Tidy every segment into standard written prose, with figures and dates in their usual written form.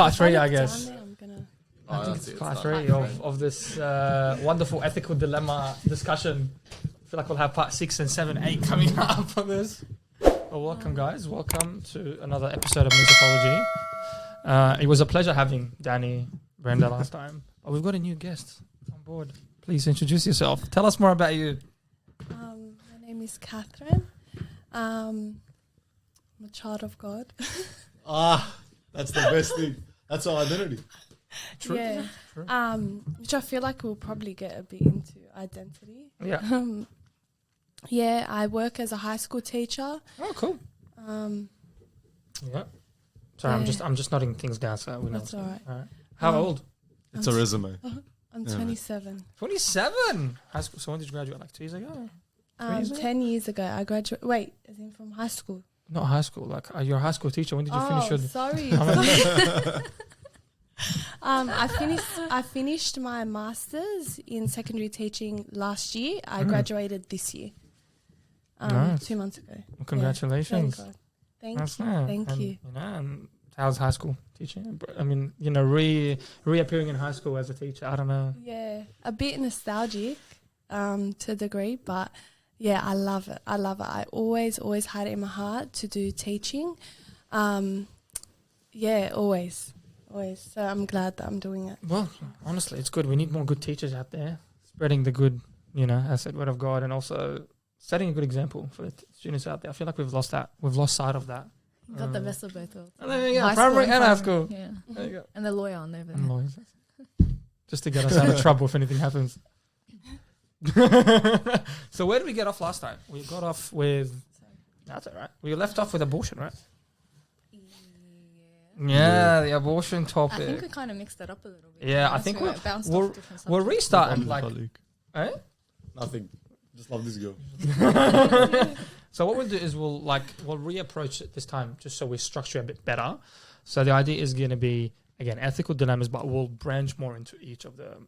part 3, I guess. I'm gonna. I think it's part 3 of this wonderful ethical dilemma discussion. I feel like we'll have part 6 and 7, 8 coming up for this. Well, welcome, guys. Welcome to another episode of Minsifology. It was a pleasure having Danny, Brenda last time. But we've got a new guest on board. Please introduce yourself. Tell us more about you. My name is Catherine. I'm a child of God. That's the best thing. That's our identity. True. Yeah. True. Which I feel like we'll probably get a bit into identity. Yeah. Yeah, I work as a high school teacher. Oh, cool. Yeah. Sorry, Yeah. I'm just noting things down so we know. That's all right. All right. How old? It's a resume. I'm Yeah. 27. 27. High school. So when did you graduate? Like 2 years ago? 3 years ago? 10 years ago, I graduated. Wait, as in from high school? Not high school. Like you're a high school teacher. When did you finish your? Sorry. I finished my master's in secondary teaching last year. I graduated this year. Nice. 2 months ago. Well, congratulations. Yeah, thank That's you. nice. Thank And, you. And how's high school teaching? I mean, reappearing in high school as a teacher. I don't know. Yeah, a bit nostalgic to a degree, but yeah, I love it. I always had it in my heart to do teaching. Yeah, always. So I'm glad that I'm doing it. Well, honestly, it's good. We need more good teachers out there, spreading the good, as I said, word of God, and also setting a good example for the students out there. I feel like we've lost that. We've lost sight of that. Got the best of both worlds. And there you go, High primary school and high school. Yeah. There you go. And the lawyer on there. And lawyers. Just to get us out of trouble if anything happens. So where did we get off last time? We got off with... That's all right. We left off with abortion, right? Yeah, the abortion topic. I think we kind of mixed that up a little bit. Yeah, I think we bounced we're off different we're subjects. restarting. Like, eh? Nothing. Just love this girl. So what we'll do is we'll reapproach it this time just so we structure a bit better. So the idea is going to be, again, ethical dilemmas, but we'll branch more into each of the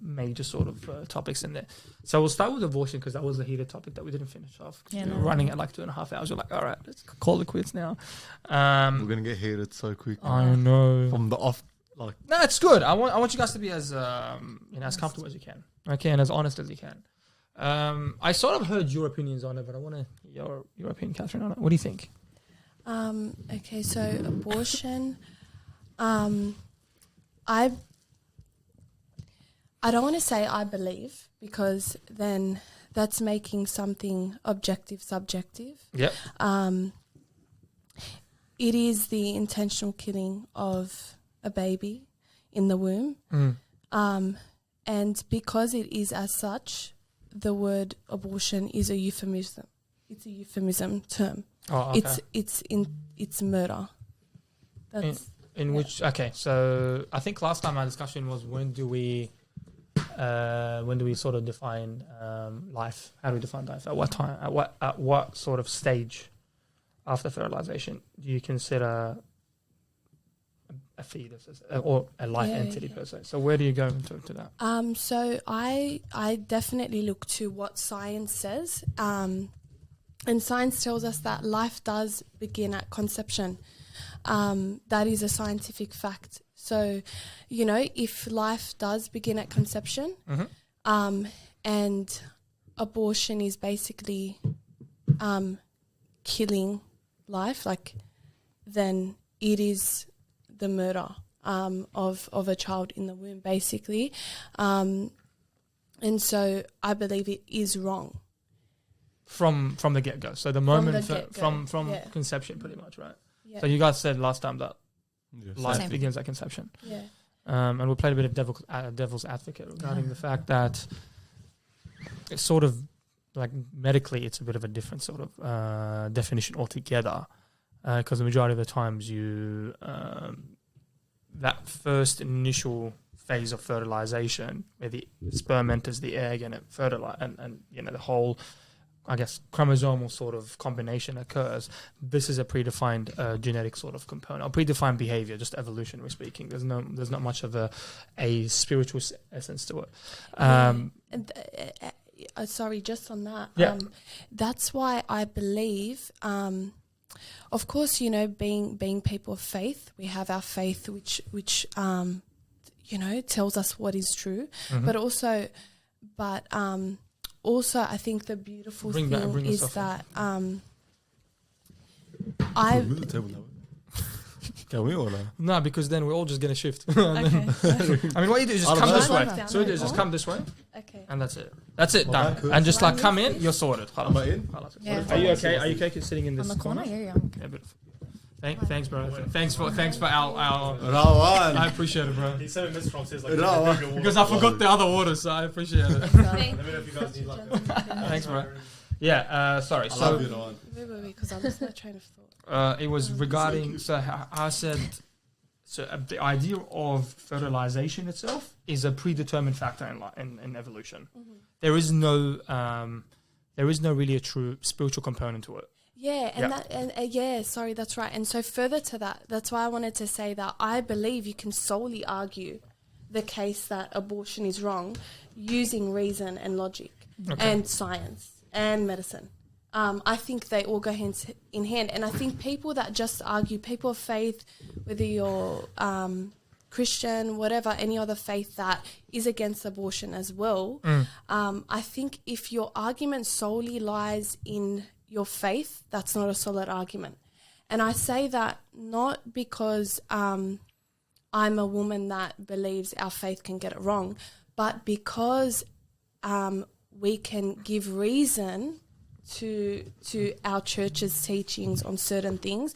major sort of topics in there. So we'll start with abortion because that was a heated topic that we didn't finish off. Yeah, we were no. running at like 2.5 hours. We're like, all right, let's call it quits now. We're gonna get hated so quick. I know. From the off, No, it's good. I want you guys to be as as comfortable as you can, okay, and as honest as you can. I sort of heard your opinions on it, but I want to hear your opinion, Catherine, on it. What do you think? Okay, so abortion. I don't want to say I believe because then that's making something objective subjective. Yep. It is the intentional killing of a baby in the womb. And because it is as such, the word abortion is a euphemism. It's a euphemism term. Oh, okay. It's murder. That's So I think last time our discussion was when do we sort of define life? How do we define life? At what time? At what sort of stage after fertilization do you consider a fetus or a life entity per se? So where do you go into that? So I definitely look to what science says, and science tells us that life does begin at conception. That is a scientific fact. So, if life does begin at conception, and abortion is basically killing life, then it is the murder of a child in the womb, basically. And so I believe it is wrong. From the get-go. So the moment from yeah. conception, pretty much, right? Yeah. So you guys said last time that life Same. begins at conception. Yeah. And we played a bit of devil's advocate regarding the fact that it's sort of like medically it's a bit of a different sort of definition altogether because the majority of the times you that first initial phase of fertilization where the sperm enters the egg and it fertilize and the whole I guess chromosomal sort of combination occurs. This is a predefined genetic sort of component, or predefined behavior, just evolutionary speaking. There's not much of a spiritual essence to it. Sorry, just on that. Yeah. That's why I believe of course, you know, being people of faith, we have our faith, which you know, tells us what is true, but also I think the beautiful thing is that I. Can we or no? No, because then we're all just gonna shift. Okay. I mean, what you do is just I don't come know. this way. Down So you do there. is just come this way, Okay. and that's it. That's it, Well, done. that could- And just like One come is in, this? you're sorted. Am I in? Yeah. Are you okay? Are you okay sitting in this On the corner? Yeah, yeah. Yeah, beautiful. Thanks, bro. Thanks for our. Rawan. I appreciate it, bro. He 7 minutes from says like Rawan. Because I forgot the other order, so I appreciate it. Let me know if you guys need like Thanks, bro. Yeah. Sorry. I So love you, Rawan. Wait, because I lost my train of thought. it was regarding. So I said. So the idea of fertilization itself is a predetermined factor in evolution. There is no really a true spiritual component to it. Yeah, and sorry, that's right. And so further to that, that's why I wanted to say that I believe you can solely argue the case that abortion is wrong using reason and logic and science and medicine. I think they all go hand in hand. And I think people that just argue, people of faith, whether you're Christian, whatever, any other faith that is against abortion as well, I think if your argument solely lies in your faith, that's not a solid argument. And I say that not because I'm a woman that believes our faith can get it wrong, but because we can give reason to our church's teachings on certain things.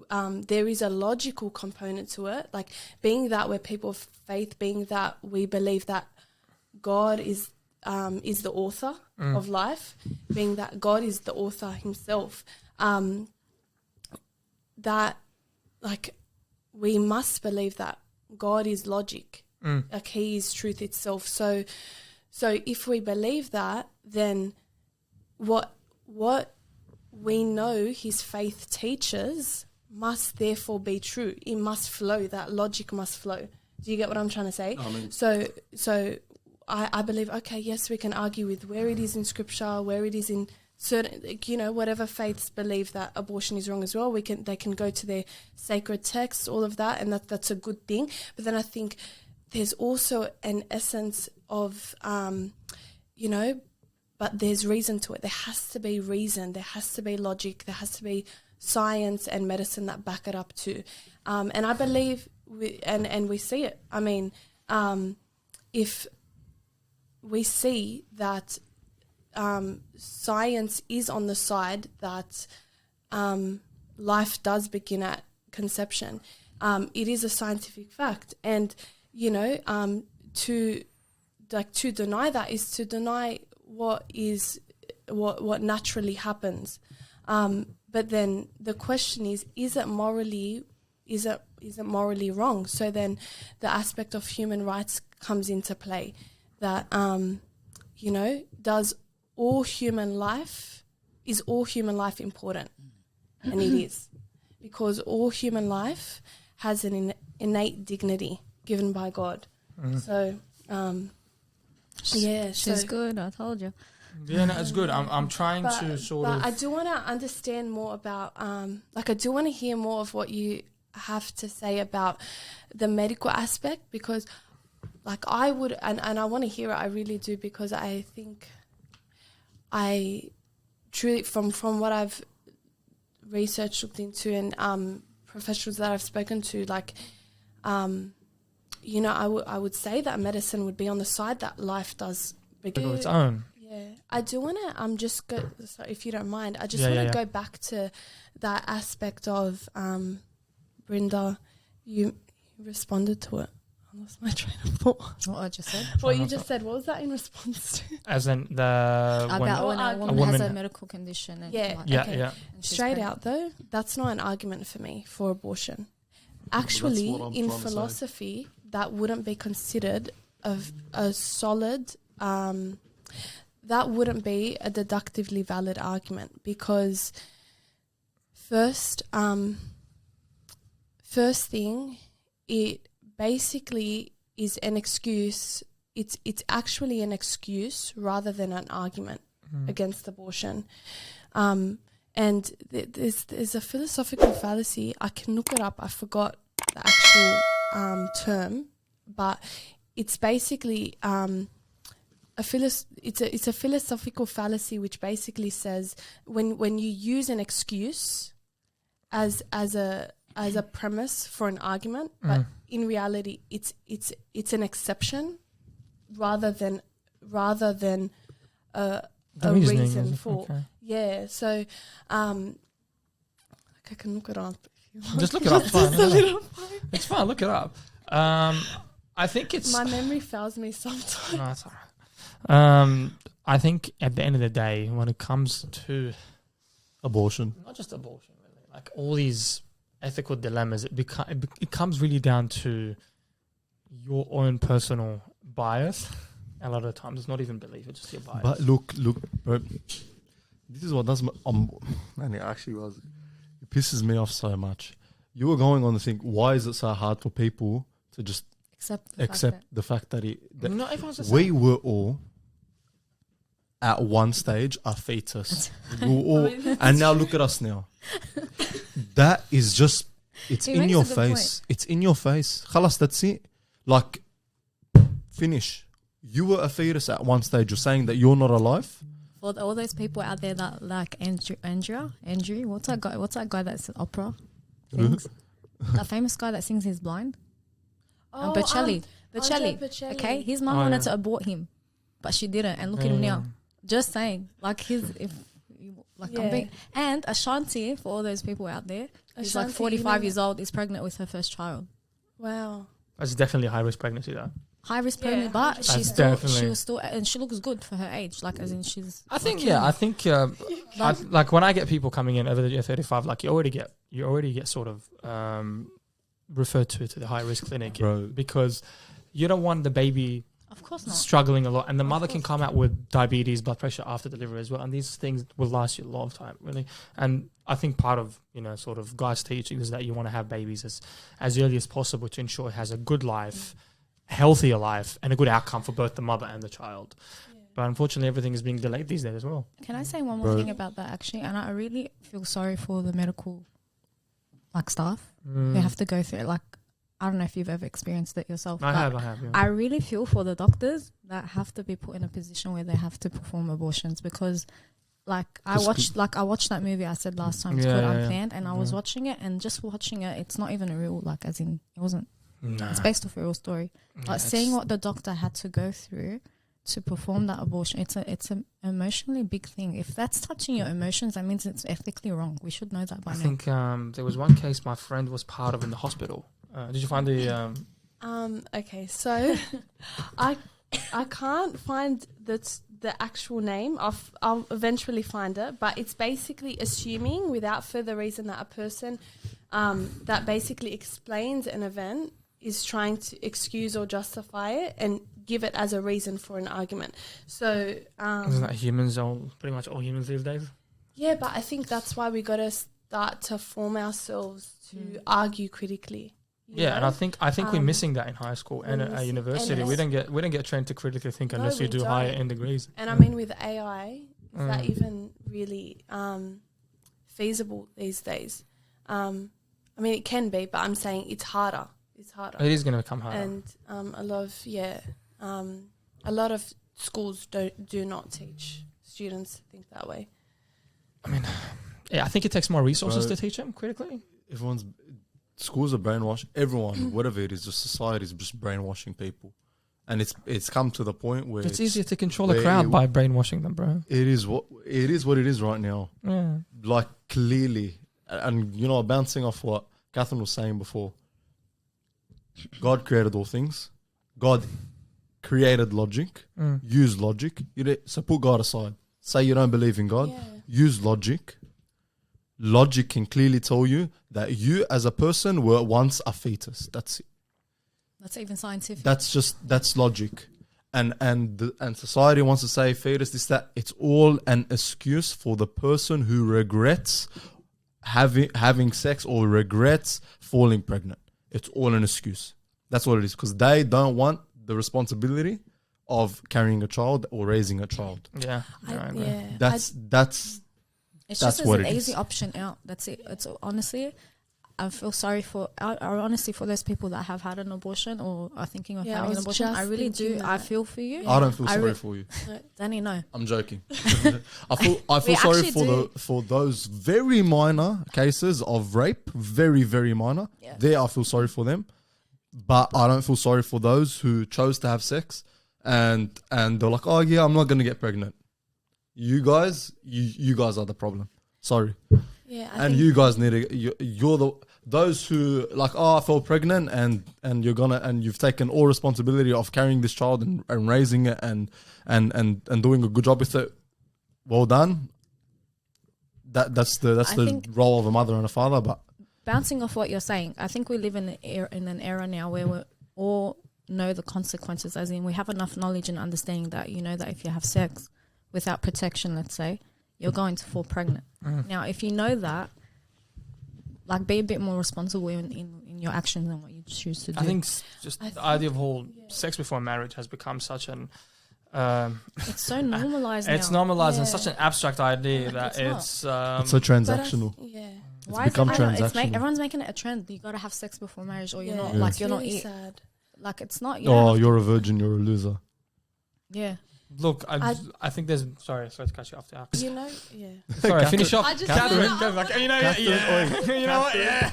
There is a logical component to it, like being that we're people of faith, being that we believe that God is the author of life, being that God is the author himself, that like we must believe that God is logic, like he is truth itself. So if we believe that, then what we know his faith teaches must therefore be true. It must flow. That logic must flow. Do you get what I'm trying to say? So I believe, okay, yes, we can argue with where it is in scripture, where it is in certain, you know, whatever faiths believe that abortion is wrong as well. They can go to their sacred texts, all of that, and that's a good thing. But then I think there's also an essence of, you know, but there's reason to it. There has to be reason. There has to be logic. There has to be science and medicine that back it up too. And I believe, and we see it. I mean, if we see that science is on the side that life does begin at conception, it is a scientific fact. And, you know, to deny that is to deny what naturally happens. But then the question is it morally wrong? So then the aspect of human rights comes into play, that you know, is all human life important? And it is, because all human life has an innate dignity given by God. So yeah, She's good. I told you. Yeah, no, it's good. I'm trying to But I do want to understand more about, I do want to hear more of what you have to say about the medical aspect, because, like, I would, and I want to hear it. I really do, because I think I truly, from what I've researched, looked into, and professionals that I've spoken to, like, you know, I would say that medicine would be on the side that life does begin of its own. Yeah, I do want to just go. Sorry, if you don't mind, I just want to go back to that aspect of Brinda. You responded to it. I lost my train of thought. What I just said. What you just said. What was that in response to? As in the About when a woman has a medical condition. And Yeah, like, yeah, okay. yeah. and she's Straight pregnant. out though, that's not an argument for me for abortion. That's Actually, what I'm in trying to say. philosophy, that wouldn't be considered a solid. That wouldn't be a deductively valid argument, because first thing, it basically is an excuse. It's actually an excuse rather than an argument against abortion. And there's a philosophical fallacy. I can look it up. I forgot the actual term, but it's basically it's a philosophical fallacy which basically says when you use an excuse as a premise for an argument, but in reality it's an exception rather than a reason for. Okay. Yeah, so I can look it up. Just look it up. It's fine. It's fine. Look it up. I think it's my memory fails me sometimes. No, it's all right. I think at the end of the day, when it comes to Abortion. not just abortion, really, like all these ethical dilemmas, it comes really down to your own personal bias. A lot of the times, it's not even belief; it's just your bias. But look, bro. This is what does and it actually was. It pisses me off so much. You were going on to think, why is it so hard for people to just accept the fact that not everyone's the we same. were all at one stage a fetus. We were all, and now look at us now. That is just, it's He in makes your a good face. point. It's in your face. Khalas, that's it. Like, finish. You were a fetus at one stage. You're saying that you're not alive? For all those people out there that like Andrew, what's that guy that's opera sings? That famous guy that sings he's blind? Bocelli. Bocelli. Okay, his mum wanted to abort him, but she didn't. And look at him now. Just saying, like and Ashanti, for all those people out there, is like Ashanti, 45 years old, is pregnant with her first child. Wow. That's definitely a high risk pregnancy, though. High risk pregnant, but she was still, and she looks good for her age. Like as in she's. I think like when I get people coming in over the year 35, like you already get sort of referred to the high risk clinic. Bro. Because you don't want the baby Of course not. struggling a lot, and the mother can come out with diabetes, blood pressure after delivery as well, and these things will last you a long time, really. And I think part of sort of God's teaching is that you want to have babies as early as possible to ensure it has a good life, healthier life, and a good outcome for both the mother and the child. But unfortunately, everything is being delayed these days as well. Can I say one more thing about that actually? And I really feel sorry for the medical staff who have to go through it. Like, I don't know if you've ever experienced it yourself. I have. Yeah. I really feel for the doctors that have to be put in a position where they have to perform abortions because I watched that movie I said last time. It's called Unplanned, and I was watching it, and just watching it, it's not even a real, as in, it wasn't. It's based off a real story. But seeing what the doctor had to go through to perform that abortion, it's an emotionally big thing. If that's touching your emotions, that means it's ethically wrong. We should know that by now. I think there was one case my friend was part of in the hospital. Did you find the? Okay, so I can't find the actual name. I'll eventually find it, but it's basically assuming without further reason that a person that basically explains an event is trying to excuse or justify it and give it as a reason for an argument. So Isn't that pretty much all humans these days? Yeah, but I think that's why we got to start to form ourselves to argue critically. Yeah, and I think we're missing that in high school and at university. We don't get trained to critically think unless you do higher end degrees. And I mean, with AI, is that even really feasible these days? I mean, it can be, but I'm saying it's harder. It's harder. It is going to become harder. And a lot of schools do not teach students to think that way. I mean, I think it takes more resources to teach them critically. Schools are brainwashed. Everyone, whatever it is, just society is just brainwashing people, and it's come to the point where it's easier to control a crowd by brainwashing them, bro. It is what it is right now. Yeah. Like clearly, and bouncing off what Catherine was saying before. God created all things. God created logic. Use logic. So put God aside. Say you don't believe in God. Yeah. Use logic. Logic can clearly tell you that you as a person were once a fetus. That's it. That's even scientific. That's logic. And society wants to say fetus, this, that. It's all an excuse for the person who regrets having sex or regrets falling pregnant. It's all an excuse. That's what it is. Because they don't want the responsibility of carrying a child or raising a child. Yeah. Yeah. That's It's That's just what an it easy is. option out. That's it. It's honestly, I feel sorry for honestly for those people that have had an abortion or are thinking of Yeah, I having an was abortion. just I really do. thinking I that. feel for you. Yeah. I don't feel I sorry re- for you. Danny, no. I'm joking. I feel sorry actually for do. for those very minor cases of rape, very very minor. Yeah. There, I feel sorry for them, but I don't feel sorry for those who chose to have sex and they're like, oh yeah, I'm not gonna get pregnant. You guys are the problem. Sorry, Yeah, and you guys need to. You're the those who like, oh, I fell pregnant and you've taken all responsibility of carrying this child and raising it and doing a good job with it. Well done. That's the role of a mother and a father. But Bouncing off what you're saying, I think we live in an era now where we all know the consequences. As in, we have enough knowledge and understanding that you know that if you have sex without protection, let's say, you're going to fall pregnant. Now, if you know that, like, be a bit more responsible in your actions and what you choose to do. I think the idea of whole sex before marriage has become such an it's so normalized now. it's normalized and Yeah. such an abstract idea that It's it's it's so transactional. Yeah. Why become is it, I know, it's transactional. everyone's making it a trend. You got to have sex before marriage, or you're not. Yeah. Like It's you're really not. sad. Like it's not. You don't Oh, have you're a virgin. You're a loser. yeah. look. I- I think there's sorry to cut you off there. You know, yeah. Sorry, finish off. I just Catherine, wanna- goes like, you know, Catherine, yeah, you know what, yeah.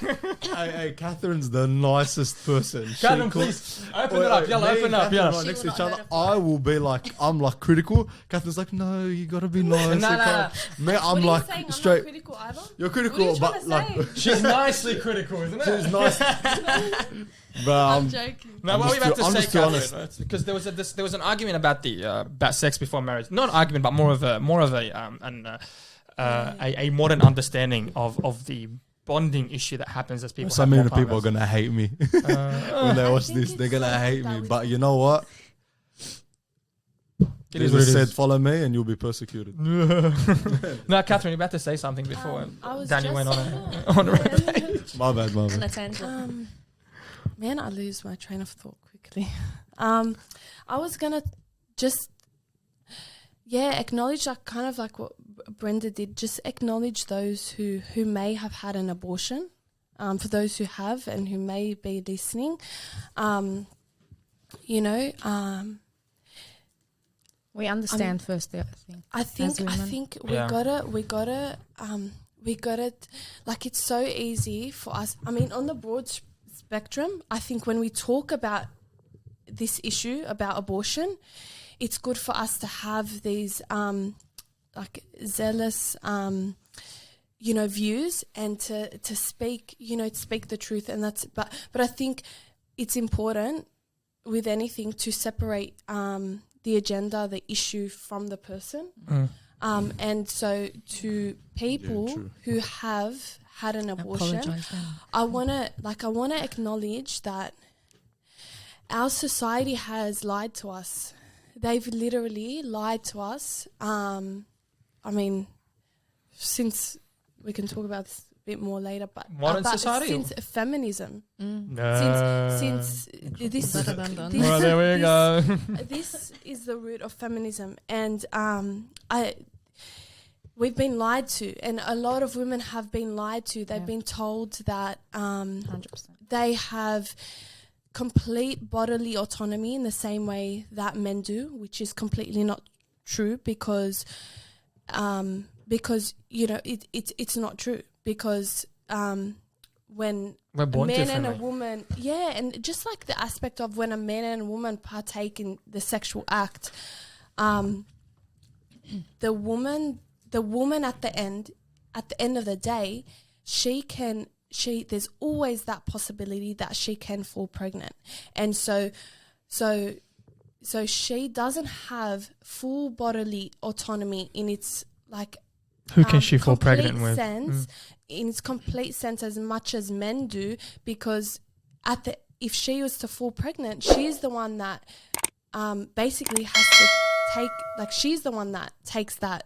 Hey, Catherine's the nicest person. She Catherine, could- please open it up. Yalla, me and open up. Catherine Yalla. are next to She each will other. not hurt I will be like, I'm like critical. Catherine's like, no, you gotta be nice. Nah, you nah, can't." Me, I'm What are like you saying? I'm straight. not critical either. You're What are critical, you but trying to like, say? She's nicely critical, isn't it? she's nice. But I'm joking. Now, I'm what are we just about too- to I'm say, just too honest. Catherine? Right? Because there was an argument about the about sex before marriage. Not an argument, but more of a modern understanding of the bonding issue that happens as people. so have many more people are partners. gonna hate me when they watch think this. They're it's gonna like hate that me. with- But you know what? It is what Jesus it said, is. "Follow me, and you'll be persecuted." No, Catherine, you're about to say something before I was Danny just- went on a rampage. My bad, my On bad. a tangent. Man, I lose my train of thought quickly. I was gonna just, acknowledge, like, kind of like what Brenda did. Just acknowledge those who may have had an abortion. For those who have and who may be listening, We understand first. I think. I think As women. we Yeah. gotta like, it's so easy for us. I mean, on the broad spectrum, I think when we talk about this issue about abortion, it's good for us to have these like zealous views and to speak the truth, and that's but I think it's important with anything to separate the agenda, the issue from the person. And so to people true. who have had an abortion, Apologize then. I want to acknowledge that our society has lied to us. They've literally lied to us. I mean, since we can talk about this a bit more later, but Modern society? since feminism, No. since this Better than done. this- Well, there we go. this is the root of feminism, and we've been lied to, and a lot of women have been lied to. They've Yeah. been told that 100%. they have complete bodily autonomy in the same way that men do, which is completely not true, because it's not true, because when We're a born man and a differently. woman, and just like the aspect of when a man and a woman partake in the sexual act, the woman at the end of the day, there's always that possibility that she can fall pregnant, and so she doesn't have full bodily autonomy in its like Who can she fall complete pregnant with? sense, in its complete sense, as much as men do, because if she was to fall pregnant, she's the one that basically has to take, like, she's the one that takes that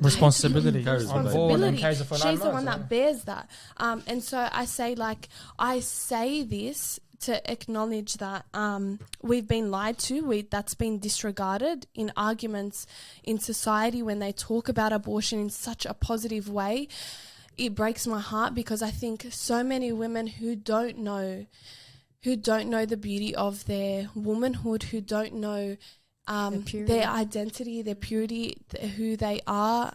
Responsibility Carries on the board and responsibility. carries it for 9 She's the months, one yeah. that bears that. And so I say this to acknowledge that we've been lied to. That's been disregarded in arguments in society when they talk about abortion in such a positive way. It breaks my heart because I think so many women who don't know the beauty of their womanhood, who don't know their identity, their purity, who they are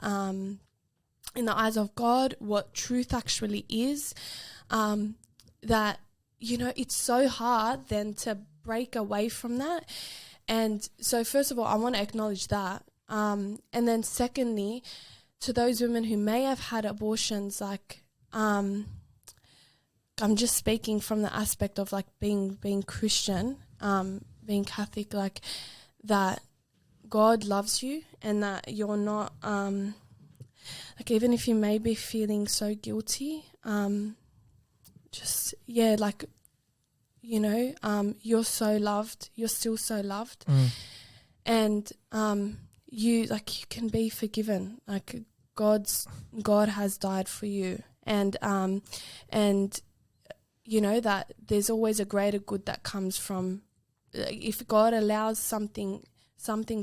in the eyes of God, what truth actually is, that, you know, it's so hard then to break away from that. And so first of all, I want to acknowledge that. And then secondly, to those women who may have had abortions, like, I'm just speaking from the aspect of like being Christian, being Catholic, like that God loves you and that you're not, like even if you may be feeling so guilty, just, yeah, like, you know, you're so loved, you're still so loved. And you can be forgiven. Like God has died for you. And you know that there's always a greater good that comes from, if God allows something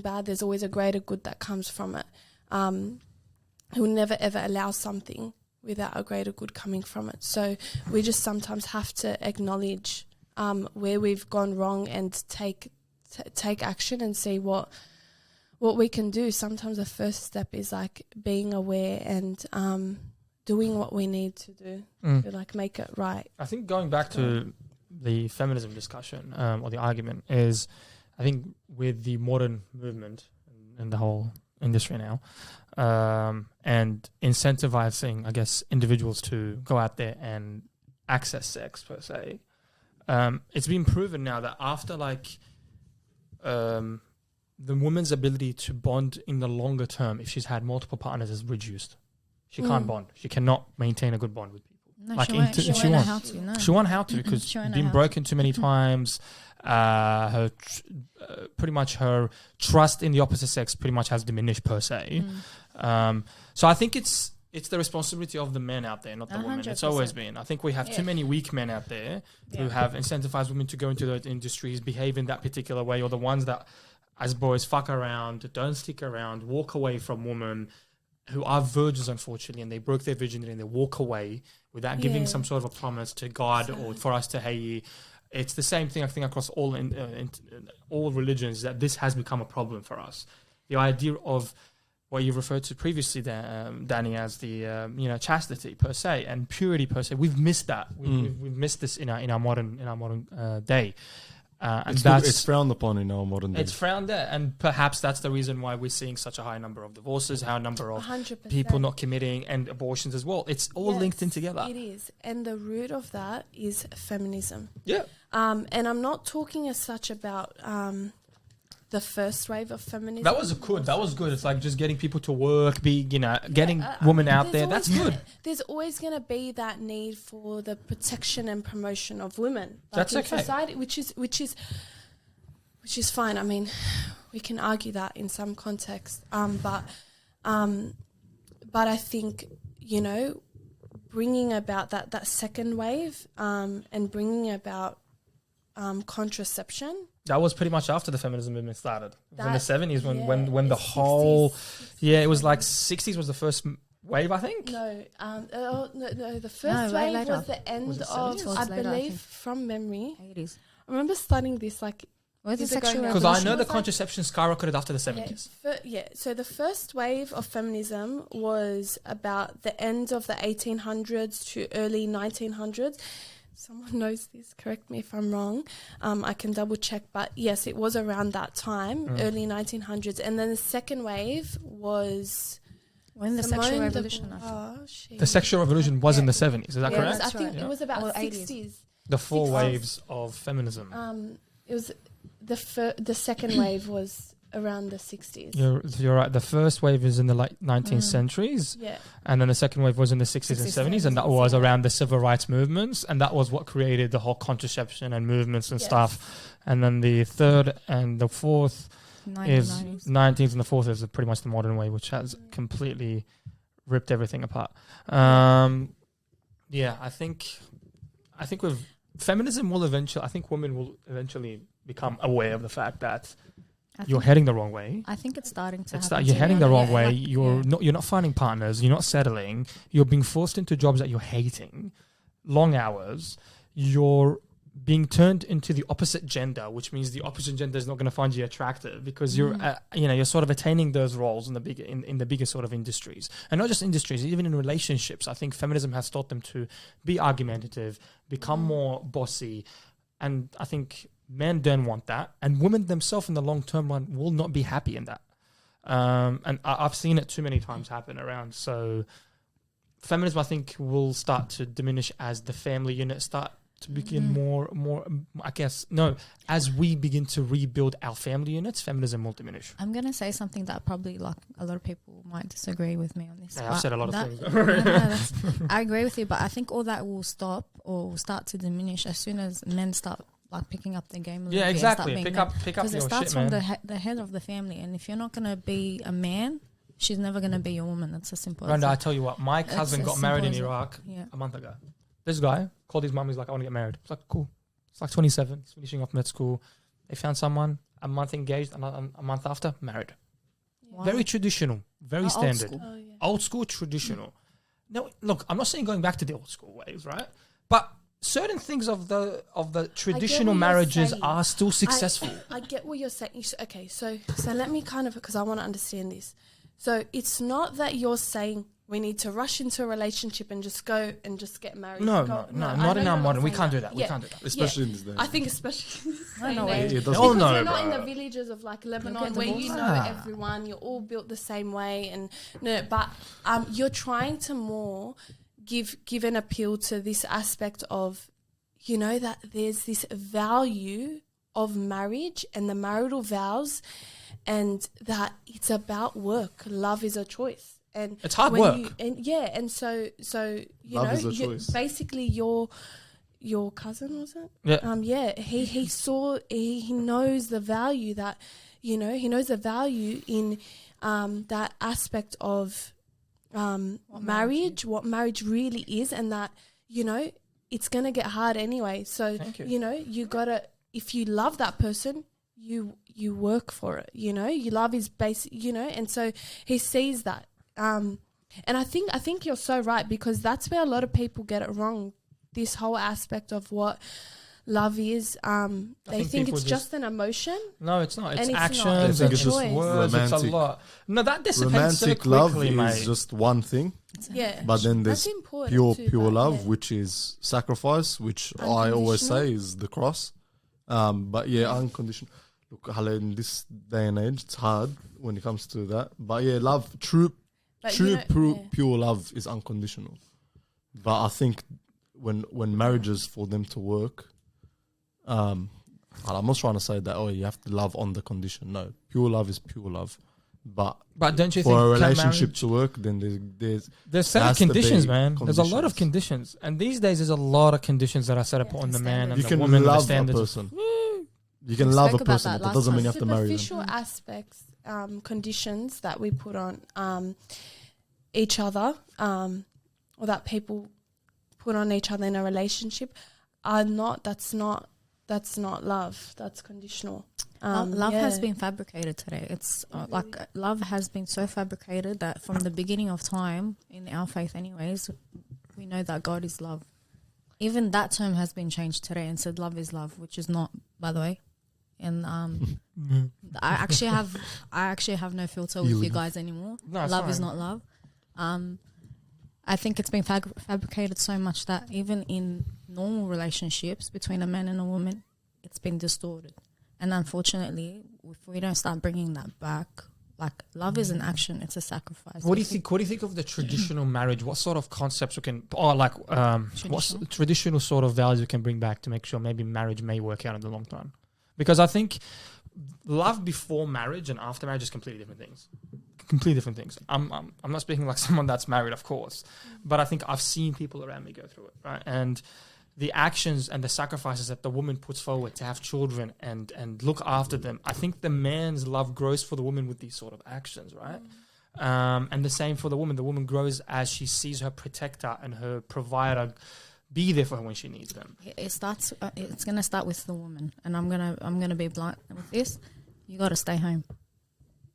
bad, there's always a greater good that comes from it. He will never ever allow something without a greater good coming from it. So we just sometimes have to acknowledge where we've gone wrong and take action and see what we can do. Sometimes the first step is like being aware and doing what we need to do to like make it right. I think going back to the feminism discussion or the argument is, I think with the modern movement and the whole industry now, and incentivizing, I guess, individuals to go out there and access sex per se, it's been proven now that after like the woman's ability to bond in the longer term, if she's had multiple partners, is reduced. She can't bond. She cannot maintain a good bond with people. No, like she won't know how to. No. She won't how to because she's been broken too many times. Pretty much her trust in the opposite sex pretty much has diminished per se. So I think it's the responsibility of the men out there, not the women. It's always been. I think we have too many weak men out there who have incentivized women to go into those industries, behave in that particular way, or the ones that, as boys, fuck around, don't stick around, walk away from women who are virgins, unfortunately, and they broke their virginity and they walk away without giving some sort of a promise to God or for us to, hey, it's the same thing I think across all all religions, that this has become a problem for us. The idea of what you referred to previously, Danny, as the chastity per se and purity per se, we've missed that. We've missed this in our modern day. And it's frowned upon in our modern day. It's frowned there, and perhaps that's the reason why we're seeing such a high number of divorces, high number of 100%. people not committing, and abortions as well. It's all linked in together. It is, and the root of that is feminism. Yeah. And I'm not talking as such about the first wave of feminism. That was good. It's like just getting people to work, getting women out there. That's good. There's always going to be that need for the protection and promotion of women. That's in okay. Society, which is fine. I mean, we can argue that in some context. But I think, bringing about that second wave and bringing about contraception. That was pretty much after the feminism movement started. It was in the 70s when the 60s, whole... 60s. Yeah, it was like 60s was the first wave, I think. No, the first wave later. was the end Was it of, 70s? I Later, I believe, think. from memory. 80s. I remember studying this Where's the years ago sexual now. Because I know It the was like- contraception skyrocketed after the 70s. So the first wave of feminism was about the end of the 1800s to early 1900s. Someone knows this, correct me if I'm wrong. I can double check, but yes, it was around that time, early 1900s. And then the second wave was... When the Simone sexual de revolution. Beauvoir, The sexual revolution was in the 70s, is that Yeah, correct? I think right. it was about Or 60s. The four 60s. waves of feminism. It was the second wave was around the 60s. You're right. The first wave is in the late 19th centuries, Yeah. and then the second wave was in the 60s and 70s, and that was around the civil rights movements, and that was what created the whole contraception and movements and Yes. stuff. And then the third and the fourth is 19th, and the fourth is pretty much the modern way, which has completely ripped everything apart. I think feminism will eventually, I think women will eventually become aware of the fact that I you're think- heading the wrong way. I think it's starting to It's happen. that you're heading the wrong way. Like, You're not finding partners. You're not settling. You're being forced into jobs that you're hating, long hours. You're being turned into the opposite gender, which means the opposite gender is not going to find you attractive because you're, you're sort of attaining those roles in the bigger in the bigger sort of industries, and not just industries, even in relationships. I think feminism has taught them to be argumentative, become more bossy, and I think men don't want that, and women themselves in the long term run will not be happy in that. And I've seen it too many times happen around. So feminism, I think, will start to diminish as the family unit start to begin more. I guess as we begin to rebuild our family units, feminism will diminish. I'm gonna say something that probably like a lot of people might disagree with me on this. Yeah, I've said a lot of things. I agree with you, but I think all that will stop or will start to diminish as soon as men start like picking up their game a little Yeah, bit. exactly. And Pick up because your it starts shit, from man. the head of the family, and if you're not gonna be a man, she's never gonna be your woman. It's as simple as Brenda, I that. tell you what, my cousin as got married in simple as Iraq Yeah. a month ago. This guy called his mum. He's like, I want to get married. It's like, cool. It's like 27. He's finishing off med school. They found someone. A month engaged. A month after, married. Wow. Very traditional. Very Old standard. school. Oh, yeah. Old school, traditional. No, look, I'm not saying going back to the old school ways, right? But certain things of the traditional you're marriages saying. are still successful. I get what you're saying. Okay, so let me kind of, because I want to understand this. So it's not that you're saying we need to rush into a relationship and just go and just get married. No, Go- no, I not know in our you're modern. We saying can't do that. We Yeah. can't do that. Especially in this day. I think especially in this No, day no and way. age. It doesn't Hell Because no, you're not in bro. the villages of like get Lebanon where you divorced. know Nah. everyone, you're all built the same way, and but you're trying to more give an appeal to this aspect of, that there's this value of marriage and the marital vows, and that it's about work. Love is a choice. And It's hard when work. and so Love is a choice. basically your cousin, was it? Yeah. He knows the value that, he knows the value in that aspect of marriage, what marriage really is, and that, it's going to get hard anyway. So, Thank you. you got to, if you love that person, you work for it, you love his basic, and so he sees that. And I think you're so right, because that's where a lot of people get it wrong. This whole aspect of what love is, they think people it's just an emotion. No, it's not. It's And it's not. actions. I think it's just it's words. It's a romantic. lot. No, that dissipates so Romantic quickly, love mate. is just one thing, Yeah, but then that's there's important pure too, but love, yeah. which is sacrifice, which I always Unconditional. say is the cross. But yeah, unconditional. Look, Hala, in this day and age, it's hard when it comes to that. But yeah, love, true, But pure love is unconditional. But I think when marriages for them to work, I'm not trying to say that you have to love on the condition. No, pure love is pure love. But don't you for think a can relationship marriage- to work, then There's certain has to be conditions, man. There's a lot of conditions. conditions, and these days there's a lot of conditions that are set up on the man and you the can woman. And the love a standards. person. You can We love a spoke about person, that but that last doesn't mean you time. have to marry them. Superficial aspects, conditions that we put on each other, or that people put on each other in a relationship, are not. That's not love. That's conditional. Love has been fabricated today. It's love has been so fabricated that from the beginning of time, in our faith anyways, we know that God is love. Even that term has been changed today and said love is love, which is not, by the way. And I actually have no filter with you guys anymore. No, it's love is fine. not love. I think it's been fabricated so much that even in normal relationships between a man and a woman, it's been distorted. And unfortunately, if we don't start bringing that back, like love is an action, it's a sacrifice. What do you think? What do you think of the traditional marriage? What sort of concepts we can, or like, what's traditional sort of values we can bring back to make sure maybe marriage may work out in the long run? Because I think love before marriage and after marriage is completely different things. Completely different things. I'm not speaking like someone that's married, of course, but I think I've seen people around me go through it, right? And the actions and the sacrifices that the woman puts forward to have children and look after them. I think the man's love grows for the woman with these sort of actions, right? And the same for the woman. The woman grows as she sees her protector and her provider be there for her when she needs them. It starts. It's gonna start with the woman, and I'm gonna be blunt with this. You got to stay home.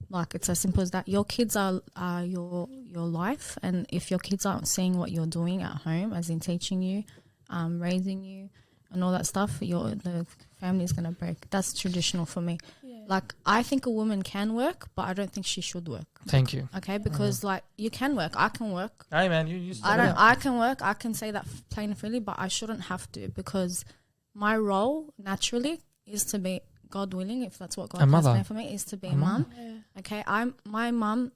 Like, it's as simple as that. Your kids are your life, and if your kids aren't seeing what you're doing at home, as in teaching you, raising you, and all that stuff, the family's gonna break. That's traditional for me. Yeah. Like, I think a woman can work, but I don't think she should work. Thank you. Okay, because like, you can work, I can work. Hey man, you I can work. I can say that plain and freely, but I shouldn't have to, because my role naturally is to be, God willing, if that's what God has planned for me, is to be a mum. Yeah. Okay, my mum.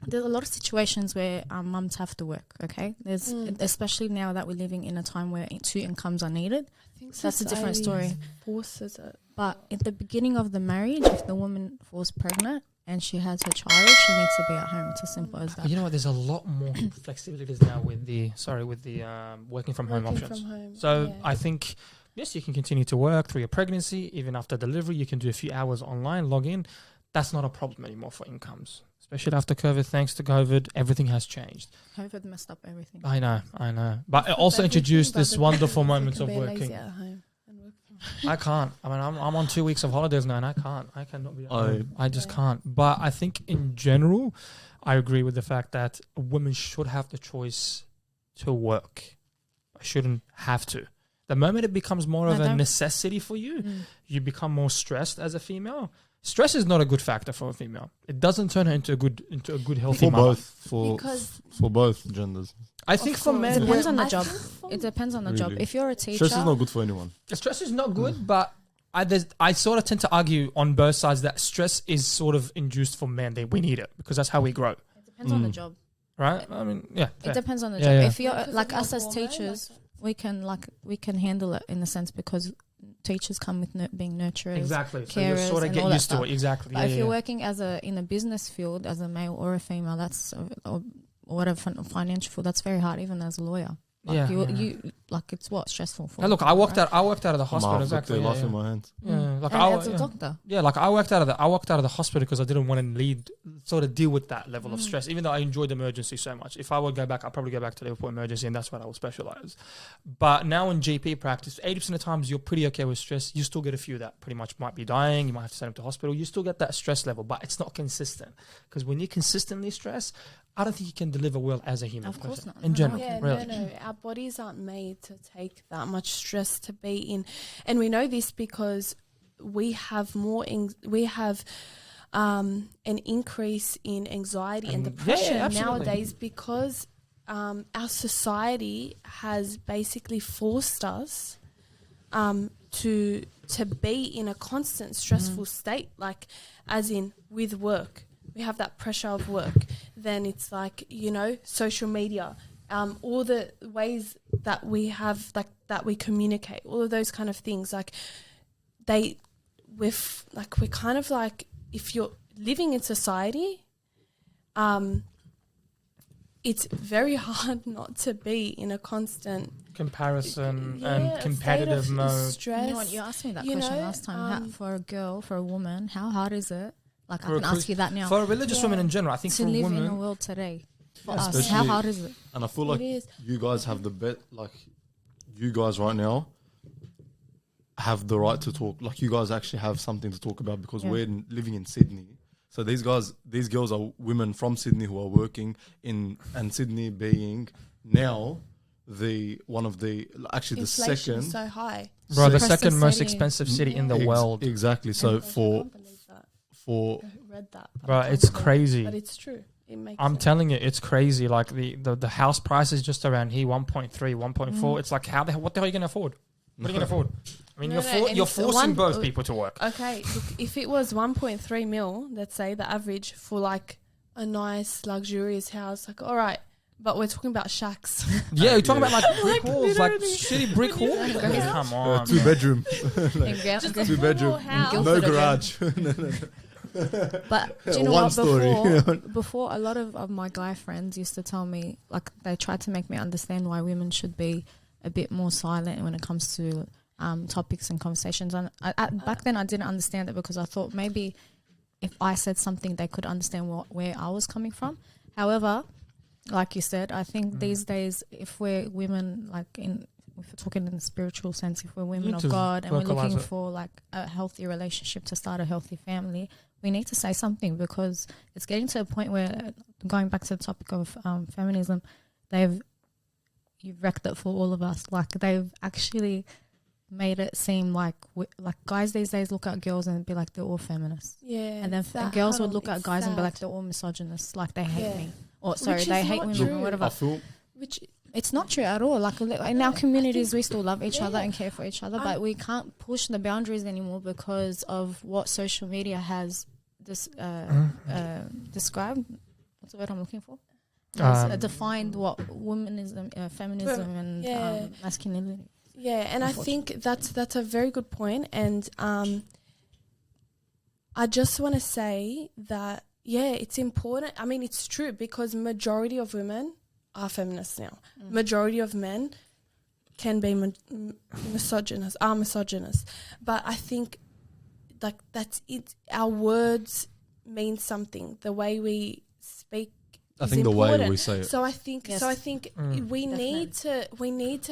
There's a lot of situations where mums have to work. Okay, there's especially now that we're living in a time where 2 incomes are needed. I think That's a different story. Forces it. But at the beginning of the marriage, if the woman falls pregnant and she has her child, she needs to be at home. It's as simple as that. You know what? There's a lot more flexibilities now with the working from home Working options. from home, So yeah. I think, yes, you can continue to work through your pregnancy, even after delivery. You can do a few hours online, log in. That's not a problem anymore for incomes, especially after COVID. Thanks to COVID, everything has changed. COVID messed up everything. I know. But it also introduced this wonderful moments of working. At home and work from home. I can't. I mean, I'm on 2 weeks of holidays now, and I can't. I cannot be at home. I just can't. But I think in general, I agree with the fact that women should have the choice to work. I shouldn't have to. The moment it becomes more of a necessity for you, you become more stressed as a female. Stress is not a good factor for a female. It doesn't turn her into a good healthy mother. For both genders. I think for men, It depends on the I job. think It depends on the Really? job. If you're a teacher, Stress is not good for anyone. stress is not good, but I sort of tend to argue on both sides that stress is sort of induced for men. We need it because that's how we grow, it depends on the job. right? I mean, yeah. It depends on the Yeah, job. yeah. If you're Because like of us your as hormone, teachers, we can handle it in the sense because teachers come with being nurturers. Exactly. So you carers sort of and get all that used to stuff. it. Exactly. But Yeah, if yeah, you're yeah. working in a business field as a male or a female, that's or whatever financial field, that's very hard. Even as a lawyer, like Yeah, you yeah. like it's stressful for. Hey, look, you, I worked right? out of the hospital. Exactly. Life Yeah, in my hands. yeah. Like And I, as a yeah. doctor. Yeah, like I worked out of the hospital because I didn't want to deal with that level of stress. Even though I enjoyed emergency so much, if I would go back, I'd probably go back to Liverpool emergency, and that's what I would specialize. But now in GP practice, 80% of the times you're pretty okay with stress. You still get a few that pretty much might be dying. You might have to send them to hospital. You still get that stress level, but it's not consistent because when you consistently stress, I don't think you can deliver well as a human Of course person not. in general. Yeah, really. no. Our bodies aren't made to take that much stress to be in, and we know this because we have an increase in anxiety and depression absolutely. nowadays because our society has basically forced us to be in a constant stressful state, like as in with work. We have that pressure of work. Then it's like, social media, all the ways that we have, like that we communicate, all of those kind of things. Like we're kind of like, if you're living in society, it's very hard not to be in a constant comparison yeah, and competitive state of mode. stress. You know what? You asked me that you question know, last time. For a woman, how hard is it? Like, I can For a ask you that now. For a religious woman in general, I think To for a live in a woman, world today, for Yeah, us, especially- how hard is it? And I feel like It is. you guys have the bet. Like, you guys right now have the right to talk. Like, you guys actually have something to talk about because we're living in Sydney. So these girls are women from Sydney who are working in, and Sydney being now the Inflation second. is so high. bro, the Depressed second most city. expensive city in the world. Exactly. So I for can't believe that. for I read that. Bro, I it's can't believe it. crazy. But it's true. It makes I'm sense. telling you, it's crazy. Like the house price is just around here, 1.3, 1.4. It's like what the hell are you gonna afford? What are you gonna afford? I mean, No, no, and you're it's forcing one- both people to work. Okay, look, if it was 1.3 mil, let's say the average for like a nice luxurious house, like all right, but we're talking about shacks. Yeah, you're talking Yeah. about like brick walls, like literally. shitty brick halls. Come on, two man. bedroom, Just a two bedroom, house. no Guildford garage. But do you know One what? story. Before, a lot of my guy friends used to tell me, like, they tried to make me understand why women should be a bit more silent when it comes to topics and conversations. And back then, I didn't understand it because I thought maybe if I said something, they could understand where I was coming from. However, like you said, I think these days, if we're women, if we're talking in the spiritual sense, if we're women of God and we're looking for like a healthy relationship to start a healthy family, we need to say something, because it's getting to a point where, going back to the topic of feminism, you've wrecked it for all of us. Like, they've actually made it seem like guys these days look at girls and be like, they're all feminists. Yeah. And then girls would look at guys and be like, they're all misogynists, like they hate me. Or sorry, they hate women or whatever. Which it's not true at all. Like, in our communities, we still love each other and care for each other, but we can't push the boundaries anymore because of what social media has described. What's the word I'm looking for? Defined what womanism, feminism, and masculinity. Yeah, and I think that's a very good point. And I just want to say that, it's important. I mean, it's true, because majority of women are feminists now. Majority of men can be misogynist. But I think that's it. Our words mean something. The way we speak. I think important. The way we say it. So I think we need to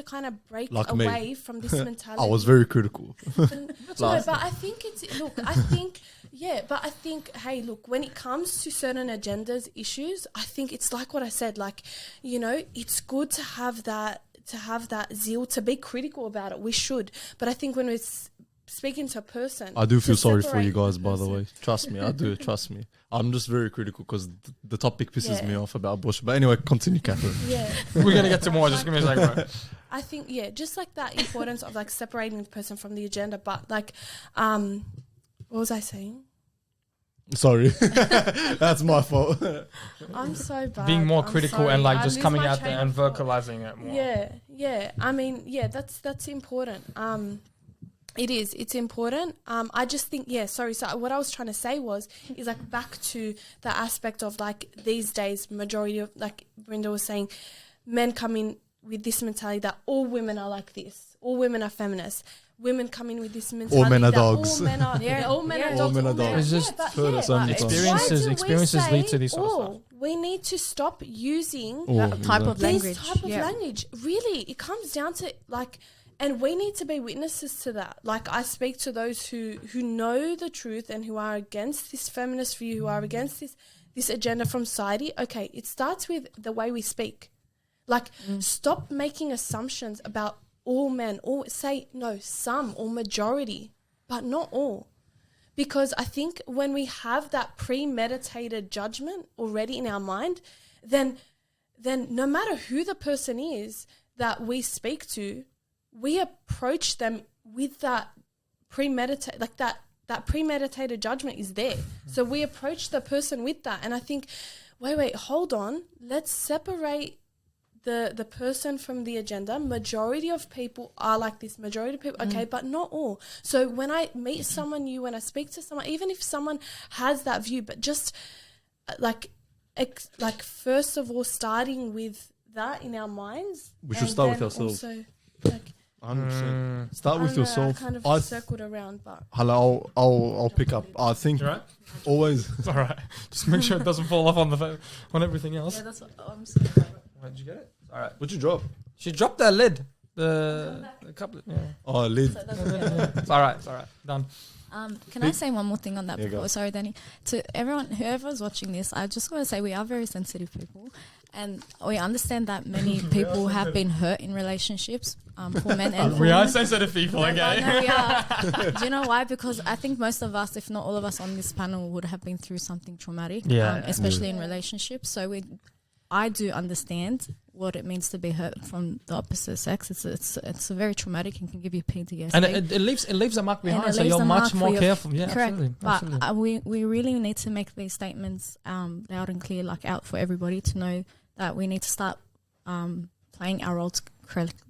kind of break away from this mentality. I was very critical. But I think hey, look, when it comes to certain agendas, issues, I think it's like what I said, like, it's good to have that zeal to be critical about it. We should. But I think when we're speaking to a person, I do feel sorry for you guys, by the way. Trust me, I do. Trust me. I'm just very critical because the topic pisses me off about abortion. But anyway, continue, Catherine. Yeah. We're going to get to more. Just give me a second, bro. I think, just like that importance of like separating the person from the agenda. But like, what was I saying? Sorry. That's my fault. I'm so bad. Being more I'm critical sorry. and like I just lose coming my out there train and of thought. vocalizing it more. Yeah. I mean, that's important. It's important. I just think, so what I was trying to say is like back to the aspect of like these days, majority of, like Brinda was saying, men come in with this mentality that all women are like this, all women are feminists. Women come in with this mentality all men are that dogs. all men are, all men are dogs. All men are dogs. It's just Experiences experiences lead to this sort of stuff. We need to stop using that type of language. This type of language. Really, it comes down to like, and we need to be witnesses to that. Like, I speak to those who know the truth and who are against this feminist view, who are against this agenda from society. Okay, it starts with the way we speak. Like, stop making assumptions about all men, or say no, some or majority, but not all. Because I think when we have that premeditated judgment already in our mind, then no matter who the person is that we speak to, we approach them with that premeditated, like that premeditated judgment is there. So we approach the person with that. And I think, wait, hold on. Let's separate the person from the agenda. Majority of people are like this. Majority of people, okay, but not all. So when I meet someone new, when I speak to someone, even if someone has that view, but just like first of all, starting with that in our minds. We should start with ourselves. Also, like, 100%. Start with yourself. I kind of circled around, but hello, I'll pick up. I think You right? always. It's all right. Just make sure it doesn't fall off on everything else. Yeah, that's what I'm saying. Did you get it? All right. What'd you drop? She dropped that lid. The couple. Yeah. Oh, lid. It's all right. It's all right. Done. Can I say one more thing on that Yeah, before? go. Sorry, Danny. To everyone, whoever's watching this, I just want to say we are very sensitive people, and we understand that many people have been hurt in relationships, for men and for We are women. sensitive people, okay? No, we are. Do you know why? Because I think most of us, if not all of us on this panel, would have been through something traumatic, especially in relationships. So I do understand what it means to be hurt from the opposite sex. It's very traumatic and can give you PTSD. And it leaves a mark behind, so you're much more careful. Yeah, correct. absolutely. But absolutely. we really need to make these statements loud and clear, like out for everybody to know that we need to start playing our roles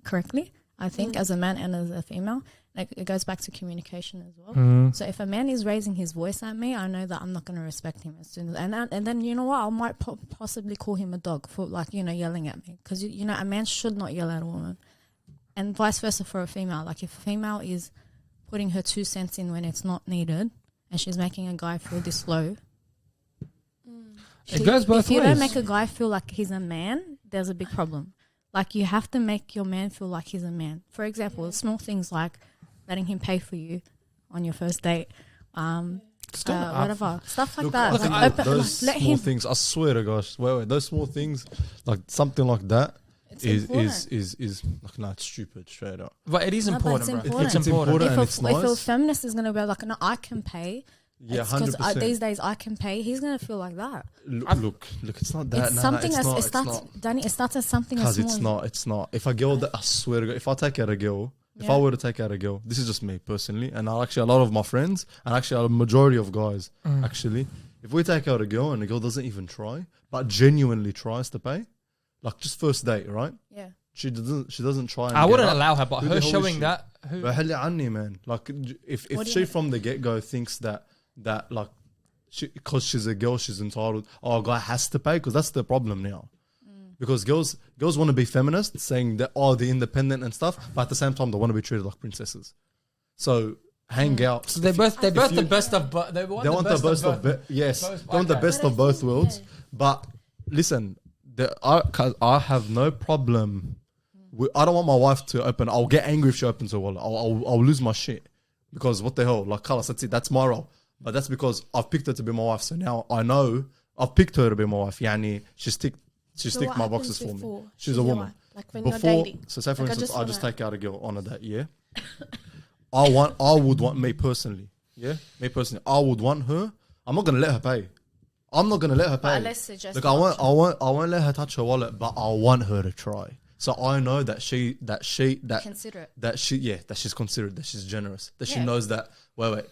correctly, I think, as a man and as a female. Like, it goes back to communication as well. So if a man is raising his voice at me, I know that I'm not going to respect him as soon as, and then you know what, I might possibly call him a dog for, like, yelling at me, because you know, a man should not yell at a woman, and vice versa for a female. Like, if a female is putting her 2 cents in when it's not needed, and she's making a guy feel this low. It goes both If you ways. don't make a guy feel like he's a man, there's a big problem. Like, you have to make your man feel like he's a man. For example, small things like letting him pay for you on your first date, whatever, stuff like Look, that. I think Like, those let small him. things. I swear to gosh, wait, those small things, like something like that, It's is important. like, no, it's stupid straight up. But it is No, but important, it's bro. important. It's important. Important. If and a, it's if a nice. feminist is going to be like, no, I can pay. Yeah, Because 100%. these days I can pay. He's going to feel like that. Look, it's not that. It's no, something it's as not, it it's starts. not. Danny, it starts as something as Because small. it's not. If a girl, I swear to God, if I take out a girl, if Yeah. I were to take out a girl, this is just me personally, and actually a lot of my friends, and actually a majority of guys, actually, if we take out a girl and the girl doesn't even try, but genuinely tries to pay, like just first date, right? Yeah. She doesn't try. And I get wouldn't up. allow her, but Who the her hell is showing she? that. But hell yeah, Annie, man. Like if What do she you from the get go thinks that like because she's a girl, she's entitled. Oh, a guy has to pay, because that's the problem now. Because girls want to be feminists, saying that they're independent and stuff, but at the same time they want to be treated like princesses. So hang out. So they're both the you- best of both. They want They want the best of both. yes. both- They want the okay. best But I of both think, worlds. yeah. But listen, I have no problem. I don't want my wife to open. I'll get angry if she opens her wallet. I'll lose my shit, because what the hell? Like, Carlos, that's it. That's my role. But that's because I've picked her to be my wife. So now I know I've picked her to be my wife. Yani, she ticked what my boxes happens for me. before She's a your woman. wife? Like when you're Before, dating. so say for Like, I instance, just I just wanna- take out a girl on a date. Yeah, I would want me personally. Yeah, me personally, I would want her. I'm not gonna let her pay. I'm not gonna let her pay. But let's suggest. Look, I won't let her touch her wallet, but I want her to try. So I know that Considerate. that she's considerate, that she's generous, that she Yeah. knows that. Wait.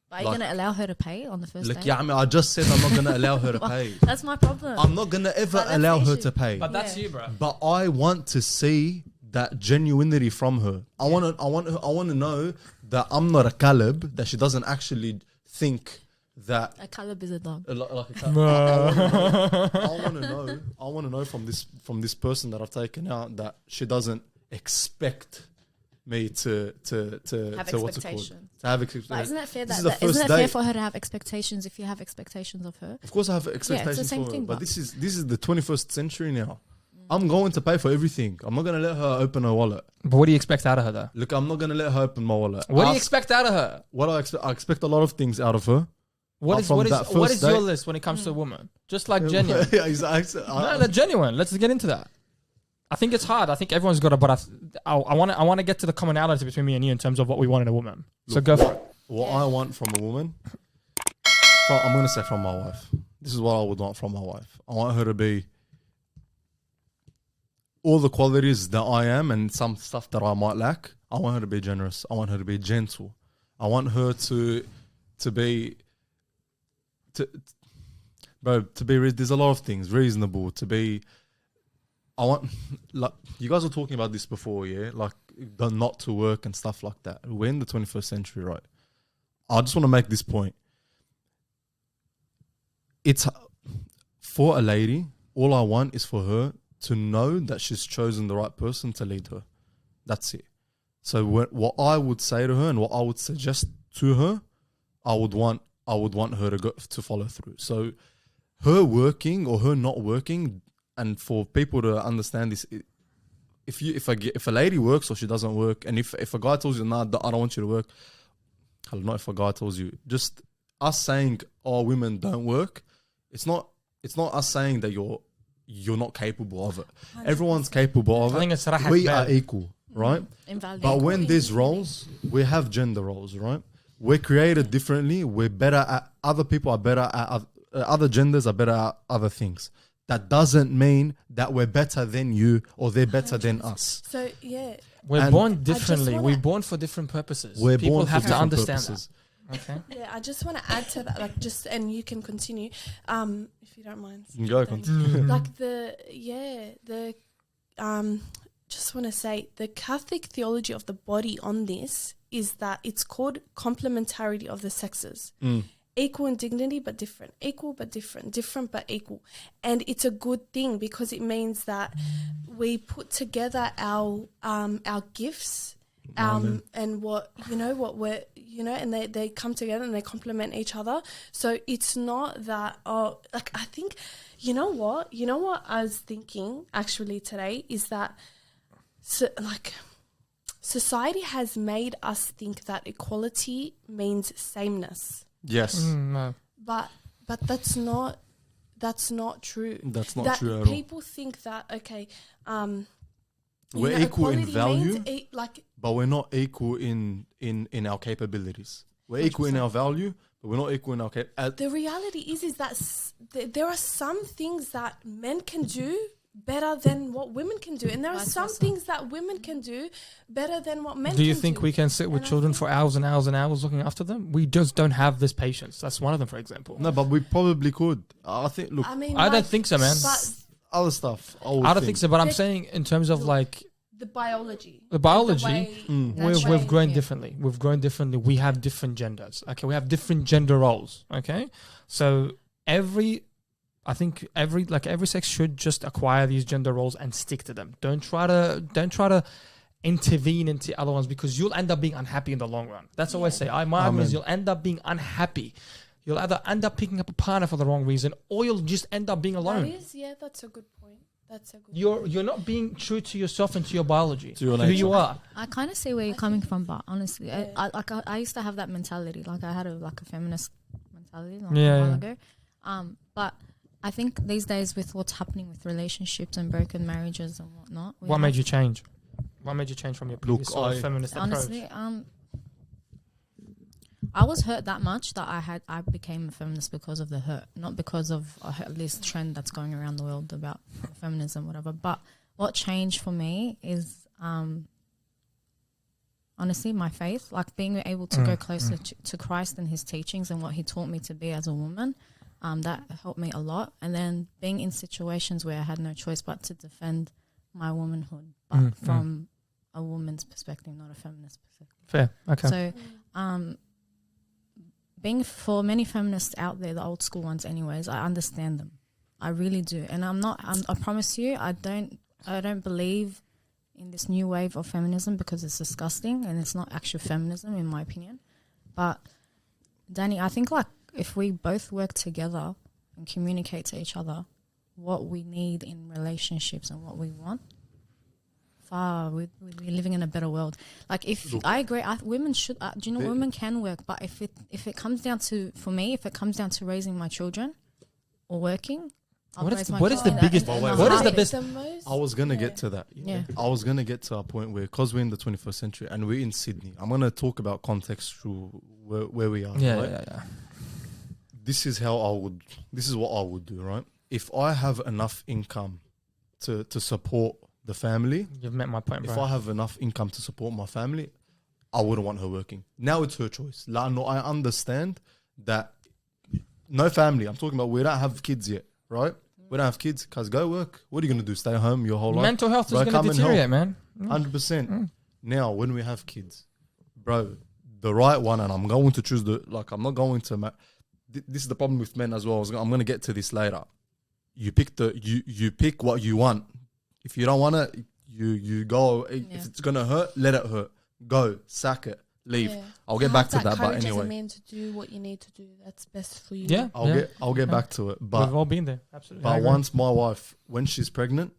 But are you like- going to allow her to pay on the first Look, date? yeah, I mean, I just said I'm not gonna allow her to pay. That's my problem. I'm not gonna ever But that's allow the her issue. to pay. But that's Yeah. you, bro. But I want to see that genuinity from her. I want to know that I'm not a Caleb, that she doesn't actually think that A Caleb is a dog. like a Caleb. I want to know from this person that I've taken out that she doesn't expect me to Have what's it called? expectations. To have But expectations. isn't it fair This is that, the first isn't it fair date. for her to have expectations if you have expectations of her? Of course, I have expectations same for her, thing, but but- this is the 21st century now. I'm going to pay for everything. I'm not going to let her open her wallet. But what do you expect out of her, though? Look, I'm not going to let her open my wallet. What do you Ask- expect out of her? What I expect? I expect a lot of things out of her. What From is that what first is your date- list when it comes to a woman? Just like genuine. Yeah, exactly. No, they're genuine. Let's get into that. I think it's hard. I think everyone's got it, but I want to get to the commonality between me and you in terms of what we want in a woman. So Look, go for it. What I want from a woman, I'm going to say from my wife. This is what I would want from my wife. I want her to be all the qualities that I am and some stuff that I might lack. I want her to be generous. I want her to be gentle. I want her to be there's a lot of things, reasonable, to be. I want, like, you guys were talking about this before, yeah? Like, the not to work and stuff like that. We're in the 21st century, right? I just want to make this point. It's for a lady, all I want is for her to know that she's chosen the right person to lead her. That's it. So what I would say to her and what I would suggest to her, I would want her to follow through. So her working or her not working, and for people to understand this, if a lady works or she doesn't work, and if a guy tells you, nah, I don't want you to work, not if a guy tells you, just us saying, oh, women don't work, it's not us saying that you're not capable of it. 100%. Everyone's capable of I think it. it's rahat We bad. are equal, right? Invalid. But when there's roles, we have gender roles, right? We're created differently. We're better at, other people are better at, other genders are better at other things. That doesn't mean that we're better than you or they're better than us. So yeah, We're And born I just differently. wanna- We're born for different purposes. We're People born for have to different understand purposes. that. Okay. yeah. I just want to add to that, like, just and you can continue, if you don't mind. You can go, Danny. continue. Like just want to say the Catholic theology of the body on this is that it's called complementarity of the sexes. Equal in dignity but different, equal but different, different but equal. And it's a good thing because it means that we put together our gifts and what we're and they come together and they complement each other. So it's not that I think you know what I was thinking actually today is that society has made us think that equality means sameness. Yes. No. But that's not true. That's not true at all. People think that We're equal in equality value, means but we're not equal in our capabilities. We're equal in our value, but we're not equal in our the reality is that there are some things that men can do better than what women can do, and there are some things that women can do better than what men can do. Do you think we can sit with children for hours and hours and hours looking after them? We just don't have this patience. That's one of them, for example. No, but we probably could. I think. Look, I don't think so, man. But other stuff. I don't think so, but I'm saying in terms of like the biology. We've grown differently. We've grown differently. We have different genders. Okay, we have different gender roles. Okay, so every sex should just acquire these gender roles and stick to them. Don't try to intervene into other ones, because you'll end up being unhappy in the long run. That's what I say. My argument is you'll end up being unhappy. You'll either end up picking up a partner for the wrong reason, or you'll just end up being alone. That's a good point. You're not being true to yourself and to your biology, to your who you are. I kind of see where you're coming from, but honestly, I used to have that mentality. Like I had a feminist mentality a while ago. But I think these days, with what's happening with relationships and broken marriages and whatnot, what made you change? What made you change from your previous feminist honestly, approach? I was hurt that much that I became a feminist because of the hurt, not because of this trend that's going around the world about feminism, whatever. But what changed for me is honestly my faith, like being able to go closer to Christ and his teachings and what he taught me to be as a woman. That helped me a lot. And then being in situations where I had no choice but to defend my womanhood, but from a woman's perspective, not a feminist perspective. Fair. Okay. So, being for many feminists out there, the old school ones anyways, I understand them. I really do. And I promise you, I don't believe in this new wave of feminism because it's disgusting and it's not actual feminism in my opinion. But Danny, I think like if we both work together and communicate to each other what we need in relationships and what we want, we'd be living in a better world. Like I agree, women should. Women can work, but if it comes down to, for me, if it comes down to raising my children or working, what is the biggest? What is the best? I was gonna get to that. Yeah. I was gonna get to a point where, because we're in the 21st century and we're in Sydney, I'm gonna talk about context through where we are. Yeah. This is what I would do, right? If I have enough income to support the family, you've met my point, bro. If I have enough income to support my family, I wouldn't want her working. Now it's her choice. I understand that no family. I'm talking about, we don't have kids yet, right? We don't have kids, cuz go work. What are you going to do? Stay home your whole life? Mental health is going to deteriorate, man. 100%. Now, when we have kids, bro, the right one, and I'm going to choose I'm not going to... this is the problem with men as well. I'm going to get to this later. You pick you pick what you want. If you don't want it, you go. If it's going to hurt, let it hurt. Go, sack it, leave. Yeah. I'll get back to that, but anyway. As a man to do what you need to do, that's best for you. Yeah, I'll get back to it. But we've all been there, absolutely. But once my wife, when she's pregnant,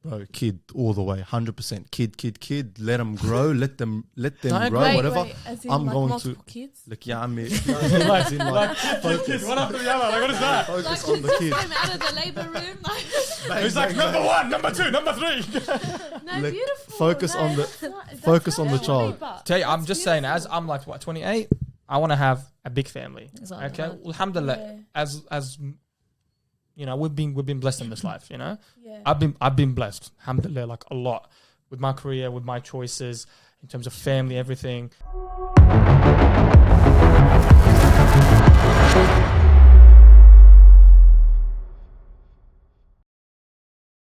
bro, kid all the way, 100%. Kid. Let them grow. let them grow. Whatever. I'm going to. Kids? Look, yeah, I mean, kids, one after the other. Like, what is that? Focus on the kid. I'm out of the labour room. It's like number 1, number 2, number 3. No, beautiful. Focus on the child. Tell you, I'm just saying, as I'm like 28, I want to have a big family. Exactly. Okay, alhamdulillah. As you know, we've been blessed in this life. You know, I've been blessed, alhamdulillah, like a lot with my career, with my choices in terms of family, everything.